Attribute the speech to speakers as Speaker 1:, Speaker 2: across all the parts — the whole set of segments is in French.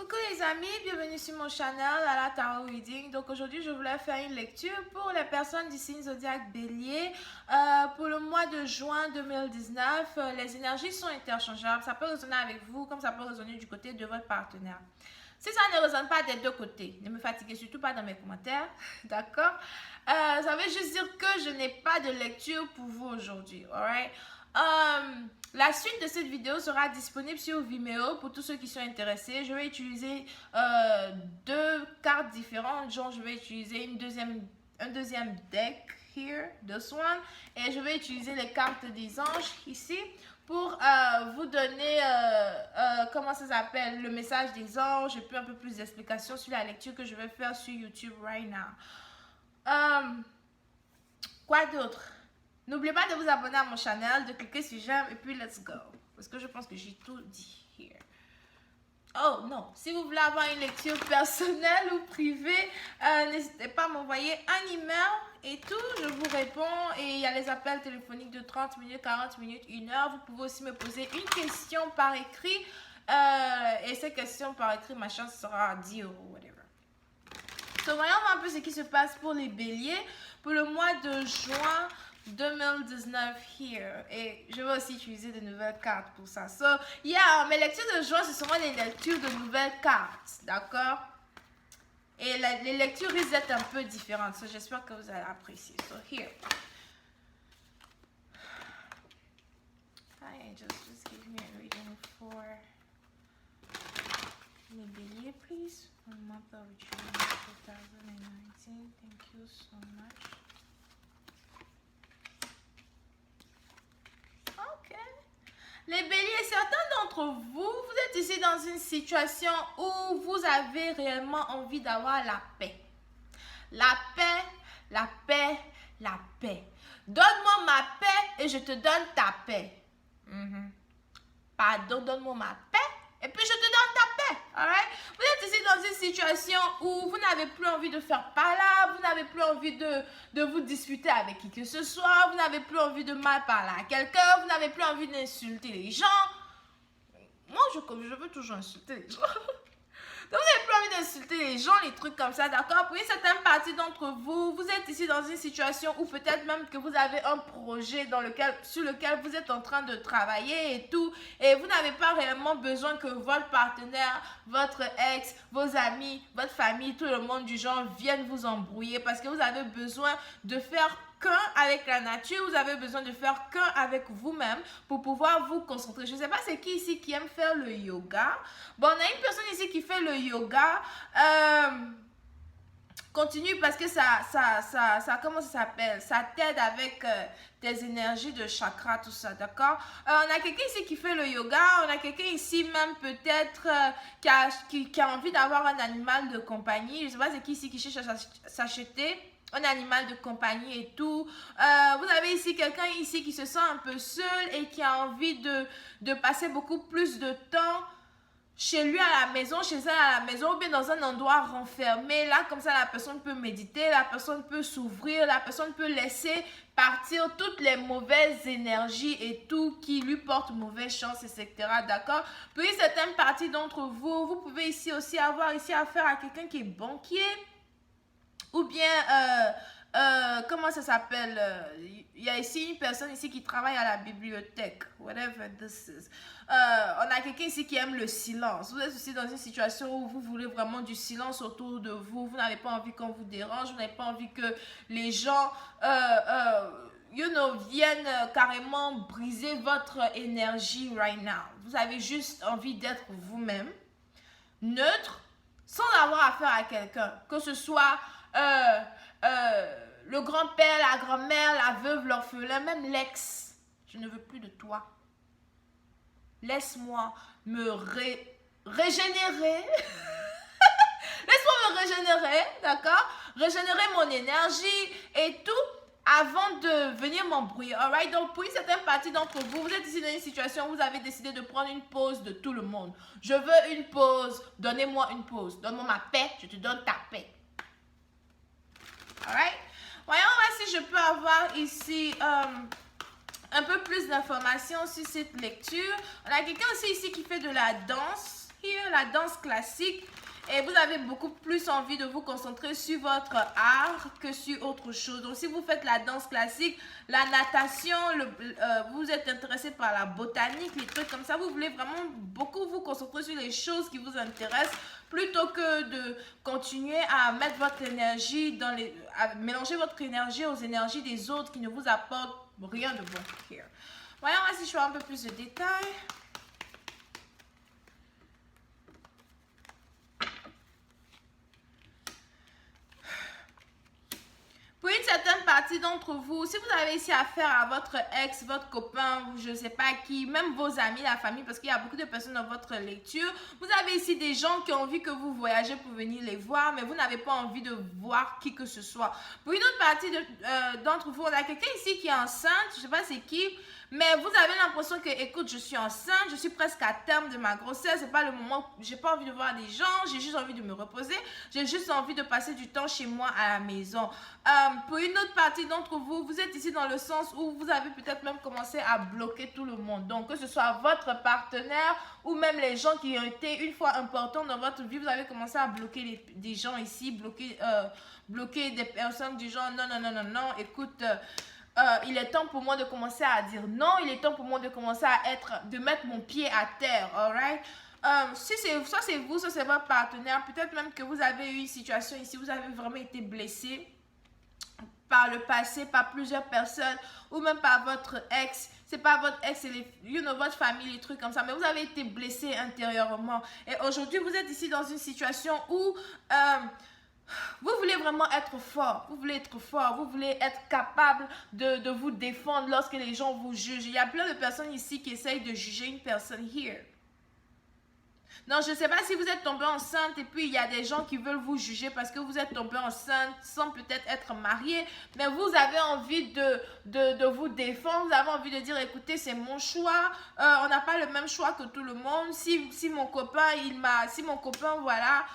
Speaker 1: Coucou les amis, bienvenue sur mon channel à la Tarot Reading. Donc aujourd'hui je voulais faire une lecture pour les personnes du signe zodiaque Bélier. Pour le mois de juin 2019, les énergies sont interchangeables. Ça peut résonner avec vous comme ça peut résonner du côté de votre partenaire. Si ça ne résonne pas des deux côtés, ne me fatiguez surtout pas dans mes commentaires, d'accord? Ça veut juste dire que je n'ai pas de lecture pour vous aujourd'hui, alright? La suite de cette vidéo sera disponible sur Vimeo pour tous ceux qui sont intéressés. Je vais utiliser deux cartes différentes, genre je vais utiliser un deuxième deck here, this one, et je vais utiliser les cartes des anges ici pour vous donner comment ça s'appelle, le message des anges et puis un peu plus d'explications sur la lecture que je vais faire sur YouTube right now. Quoi d'autre? N'oubliez pas de vous abonner à mon channel, de cliquer sur j'aime et puis let's go. Parce que je pense que j'ai tout dit here. Oh non, si vous voulez avoir une lecture personnelle ou privée, n'hésitez pas à m'envoyer un email et tout, je vous réponds. Et il y a les appels téléphoniques de 30 minutes, 40 minutes, 1 heure. Vous pouvez aussi me poser une question par écrit. Et cette question par écrit, ma chance sera 10 €, whatever. Donc voyons voir un peu ce qui se passe pour les béliers pour le mois de juin 2019 here. Et je vais aussi utiliser de nouvelles cartes pour ça. So, yeah, mes lectures de juin, ce seront des lectures de nouvelles cartes. D'accord? Et les lectures risquent d'être un peu différentes. So, j'espère que vous allez apprécier. So, here. Hi, just give me a reading for les béliers, please. For the month of June 2019. Thank you so much. Ok. Les béliers, certains d'entre vous, vous êtes ici dans une situation où vous avez réellement envie d'avoir la paix. La paix, la paix, la paix. Donne-moi ma paix et je te donne ta paix. Pardon, donne-moi ma paix et puis je te donne ta paix. Alright? Vous êtes ici dans une situation où vous n'avez plus envie de faire palabre, vous n'avez plus envie de vous disputer avec qui que ce soit, vous n'avez plus envie de mal parler à quelqu'un, vous n'avez plus envie d'insulter les gens. Moi, je veux toujours insulter les gens. Donc, vous n'avez plus envie d'insulter les gens, les trucs comme ça, d'accord? Pour une certaine partie d'entre vous, vous êtes ici dans une situation où peut-être même que vous avez un projet sur lequel vous êtes en train de travailler et tout, et vous n'avez pas réellement besoin que votre partenaire, votre ex, vos amis, votre famille, tout le monde du genre viennent vous embrouiller parce que vous avez besoin de faire qu'un avec la nature, vous avez besoin de faire qu'un avec vous-même pour pouvoir vous concentrer. Je ne sais pas c'est qui ici qui aime faire le yoga. Bon, on a une personne ici qui fait le yoga. Continue parce que ça comment ça s'appelle? Ça t'aide avec tes énergies de chakra, tout ça, d'accord? On a quelqu'un ici qui fait le yoga. On a quelqu'un ici même peut-être qui a envie d'avoir un animal de compagnie. Je ne sais pas c'est qui ici qui cherche à s'acheter un animal de compagnie et tout. Vous avez ici quelqu'un ici qui se sent un peu seul et qui a envie de passer beaucoup plus de temps chez lui à la maison, chez elle à la maison, ou bien dans un endroit renfermé. Là, comme ça, la personne peut méditer, la personne peut s'ouvrir, la personne peut laisser partir toutes les mauvaises énergies et tout qui lui portent mauvaise chance, etc. D'accord? Puis, certaines parties d'entre vous, vous pouvez ici aussi avoir ici affaire à quelqu'un qui est banquier, ou bien, comment ça s'appelle? Il y a ici une personne ici qui travaille à la bibliothèque. Whatever this is. On a quelqu'un ici qui aime le silence. Vous êtes aussi dans une situation où vous voulez vraiment du silence autour de vous. Vous n'avez pas envie qu'on vous dérange. Vous n'avez pas envie que les gens viennent carrément briser votre énergie right now. Vous avez juste envie d'être vous-même, neutre, sans avoir affaire à quelqu'un. Que ce soit le grand-père, la grand-mère, la veuve, l'orphelin, même l'ex. Je ne veux plus de toi. Laisse-moi me régénérer. Laisse-moi me régénérer, d'accord? Régénérer mon énergie et tout avant de venir m'embrouiller. Alright? Donc, pour une certaine partie d'entre vous, vous êtes ici dans une situation où vous avez décidé de prendre une pause de tout le monde. Je veux une pause. Donnez-moi une pause. Donne-moi ma paix. Je te donne ta paix. Alright? Voyons voir si je peux avoir ici un peu plus d'informations sur cette lecture. On a quelqu'un aussi ici qui fait de la danse. here, la danse classique. Et vous avez beaucoup plus envie de vous concentrer sur votre art que sur autre chose. Donc, si vous faites la danse classique, la natation, vous êtes intéressé par la botanique, les trucs comme ça, vous voulez vraiment beaucoup vous concentrer sur les choses qui vous intéressent plutôt que de continuer à mettre votre énergie à mélanger votre énergie aux énergies des autres qui ne vous apportent rien de bon. Here. Voyons si je fais un peu plus de détails. Pour une certaine partie d'entre vous, si vous avez ici affaire à votre ex, votre copain, je ne sais pas qui, même vos amis, la famille, parce qu'il y a beaucoup de personnes dans votre lecture, vous avez ici des gens qui ont envie que vous voyagez pour venir les voir, mais vous n'avez pas envie de voir qui que ce soit. Pour une autre partie d'entre vous, on a quelqu'un ici qui est enceinte, je ne sais pas c'est qui, mais vous avez l'impression que, écoute, je suis enceinte, je suis presque à terme de ma grossesse, c'est pas le moment, j'ai pas envie de voir des gens, j'ai juste envie de me reposer, j'ai juste envie de passer du temps chez moi à la maison. Pour une autre partie d'entre vous, vous êtes ici dans le sens où vous avez peut-être même commencé à bloquer tout le monde. Donc, que ce soit votre partenaire ou même les gens qui ont été une fois importants dans votre vie, vous avez commencé à bloquer des gens ici, bloquer des personnes du genre non, non, non, non, non, écoute... il est temps pour moi de commencer à dire non, il est temps pour moi de commencer de mettre mon pied à terre, alright? Si soit c'est vous, soit c'est votre partenaire, peut-être même que vous avez eu une situation ici, vous avez vraiment été blessé par le passé, par plusieurs personnes, ou même par votre ex. C'est pas votre ex, c'est votre famille, les trucs comme ça, mais vous avez été blessé intérieurement. Et aujourd'hui, vous êtes ici dans une situation où... vous voulez vraiment être fort, vous voulez être fort, vous voulez être capable de vous défendre lorsque les gens vous jugent. Il y a plein de personnes ici qui essayent de juger une personne here. Non, je ne sais pas si vous êtes tombé enceinte et puis il y a des gens qui veulent vous juger parce que vous êtes tombé enceinte sans peut-être être marié, mais vous avez envie de vous défendre, vous avez envie de dire, écoutez, c'est mon choix, on n'a pas le même choix que tout le monde. Si mon copain, voilà...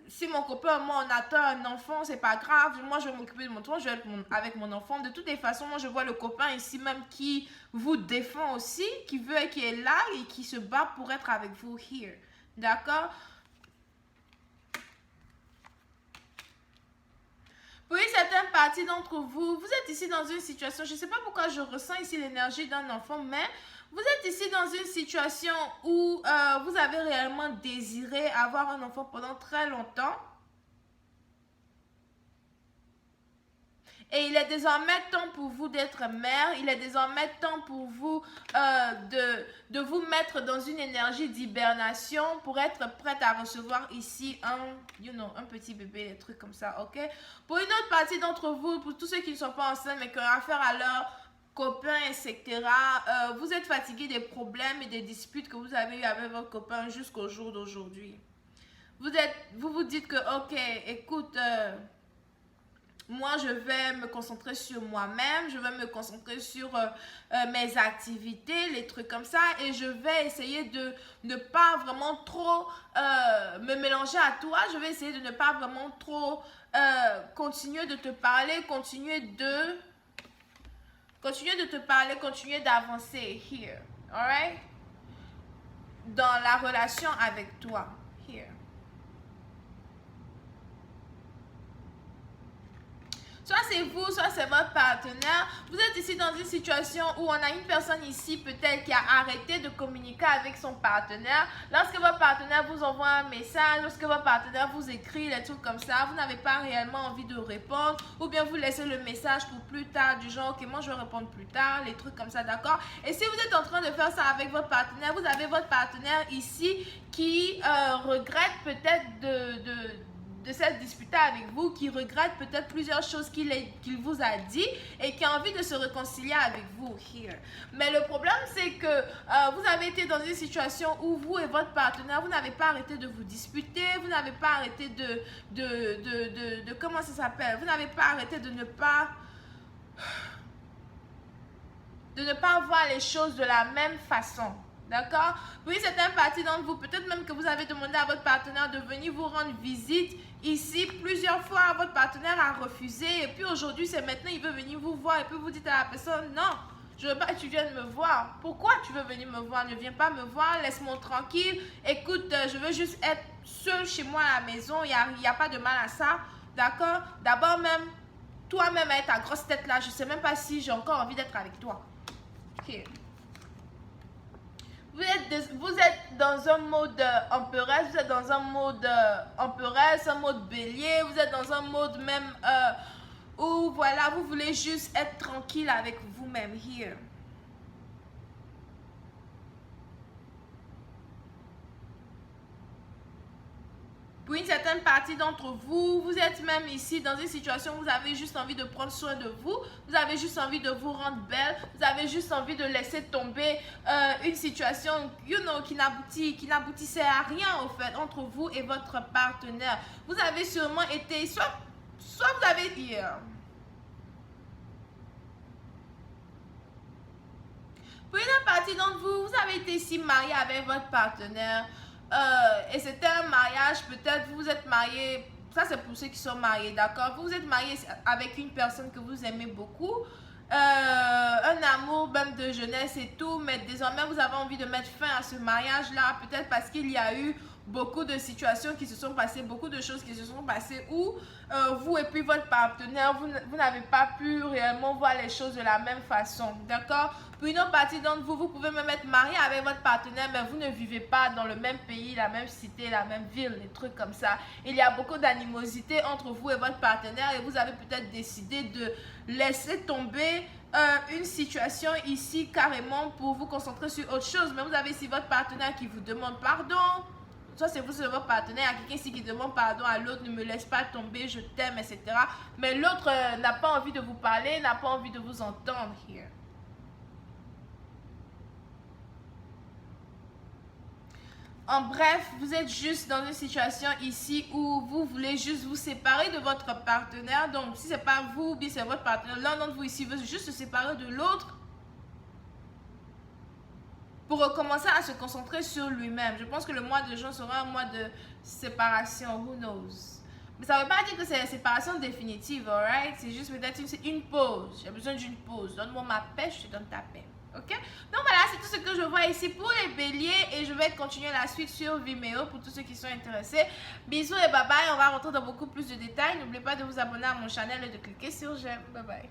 Speaker 1: si mon copain, moi, on attend un enfant, c'est pas grave. Moi, je vais m'occuper de mon tour, je vais être avec mon enfant. De toutes les façons, moi, je vois le copain ici même qui vous défend aussi, qui est là et qui se bat pour être avec vous here. D'accord? Pour une certaine partie d'entre vous, vous êtes ici dans une situation, je ne sais pas pourquoi je ressens ici l'énergie d'un enfant, mais vous êtes ici dans une situation où vous avez réellement désiré avoir un enfant pendant très longtemps. Et il est désormais temps pour vous d'être mère. Il est désormais temps pour vous de vous mettre dans une énergie d'hibernation pour être prête à recevoir ici un petit bébé, des trucs comme ça, ok? Pour une autre partie d'entre vous, pour tous ceux qui ne sont pas enceintes mais qui ont affaire à leur copain, etc., vous êtes fatigué des problèmes et des disputes que vous avez eu avec votre copain jusqu'au jour d'aujourd'hui. Vous vous dites que, ok, écoute... moi, je vais me concentrer sur moi-même, je vais me concentrer sur mes activités, les trucs comme ça, et je vais essayer de ne pas vraiment trop me mélanger à toi. Je vais essayer de ne pas vraiment trop continuer de te parler, continuer de te parler, continuer d'avancer here, alright? Dans la relation avec toi, here. Soit c'est vous, soit c'est votre partenaire. Vous êtes ici dans une situation où on a une personne ici peut-être qui a arrêté de communiquer avec son partenaire. Lorsque votre partenaire vous envoie un message, lorsque votre partenaire vous écrit des trucs comme ça, vous n'avez pas réellement envie de répondre. Ou bien vous laissez le message pour plus tard, du genre, ok, moi je vais répondre plus tard, les trucs comme ça, d'accord? Et si vous êtes en train de faire ça avec votre partenaire, vous avez votre partenaire ici qui regrette peut-être de s'être disputé avec vous, qui regrette peut-être plusieurs choses qu'il vous a dit et qui a envie de se réconcilier avec vous here. Mais le problème, c'est que vous avez été dans une situation où vous et votre partenaire, vous n'avez pas arrêté de vous disputer, vous n'avez pas arrêté de comment ça s'appelle, vous n'avez pas arrêté de ne pas voir les choses de la même façon. D'accord? Oui, c'est un parti d'entre vous. Peut-être même que vous avez demandé à votre partenaire de venir vous rendre visite ici. Plusieurs fois, votre partenaire a refusé. Et puis aujourd'hui, c'est maintenant, il veut venir vous voir. Et puis vous dites à la personne, non, Je veux pas que tu viennes me voir. Pourquoi tu veux venir me voir? Ne viens pas me voir, laisse-moi tranquille. Écoute, je veux juste être seule chez moi à la maison. Il y a pas de mal à ça. D'accord? D'abord même, toi-même avec ta grosse tête là, je sais même pas si j'ai encore envie d'être avec toi. Ok. Vous êtes dans un mode empereur, vous êtes dans un mode empereur, un mode bélier, vous êtes dans un mode même où voilà, vous voulez juste être tranquille avec vous-même. Here. Pour une certaine partie d'entre vous, vous êtes même ici dans une situation où vous avez juste envie de prendre soin de vous, vous avez juste envie de vous rendre belle, vous avez juste envie de laisser tomber une situation, qui n'aboutissait à rien au fait entre vous et votre partenaire. Vous avez sûrement été, soit vous avez pour une partie d'entre vous, vous avez été ici marié avec votre partenaire. Et c'était un mariage, peut-être vous êtes marié, ça c'est pour ceux qui sont mariés, d'accord? Vous êtes marié avec une personne que vous aimez beaucoup, un amour même de jeunesse et tout, mais désormais vous avez envie de mettre fin à ce mariage-là, peut-être parce qu'il y a eu beaucoup de situations qui se sont passées, beaucoup de choses qui se sont passées où vous et puis votre partenaire, vous n'avez pas pu réellement voir les choses de la même façon, d'accord? Pour une autre partie d'entre vous, vous pouvez même être marié avec votre partenaire, mais vous ne vivez pas dans le même pays, la même cité, la même ville, des trucs comme ça. Il y a beaucoup d'animosité entre vous et votre partenaire et vous avez peut-être décidé de laisser tomber une situation ici carrément pour vous concentrer sur autre chose. Mais vous avez ici votre partenaire qui vous demande pardon. Soit c'est vous, c'est votre partenaire, quelqu'un ici qui demande pardon à l'autre, ne me laisse pas tomber, je t'aime, etc. Mais l'autre n'a pas envie de vous parler, n'a pas envie de vous entendre. Here. En bref, vous êtes juste dans une situation ici où vous voulez juste vous séparer de votre partenaire. Donc, si ce n'est pas vous, bien c'est votre partenaire, l'un d'entre vous ici veut juste se séparer de l'autre pour recommencer à se concentrer sur lui-même. Je pense que le mois de juin sera un mois de séparation, who knows. Mais ça ne veut pas dire que c'est la séparation définitive, alright? C'est juste peut-être une pause. J'ai besoin d'une pause. Donne-moi ma paix, je te donne ta paix. Ok? Donc voilà, c'est tout ce que je vois ici pour les béliers et je vais continuer la suite sur Vimeo pour tous ceux qui sont intéressés. Bisous et bye bye, on va rentrer dans beaucoup plus de détails. N'oubliez pas de vous abonner à mon channel et de cliquer sur j'aime. Bye bye.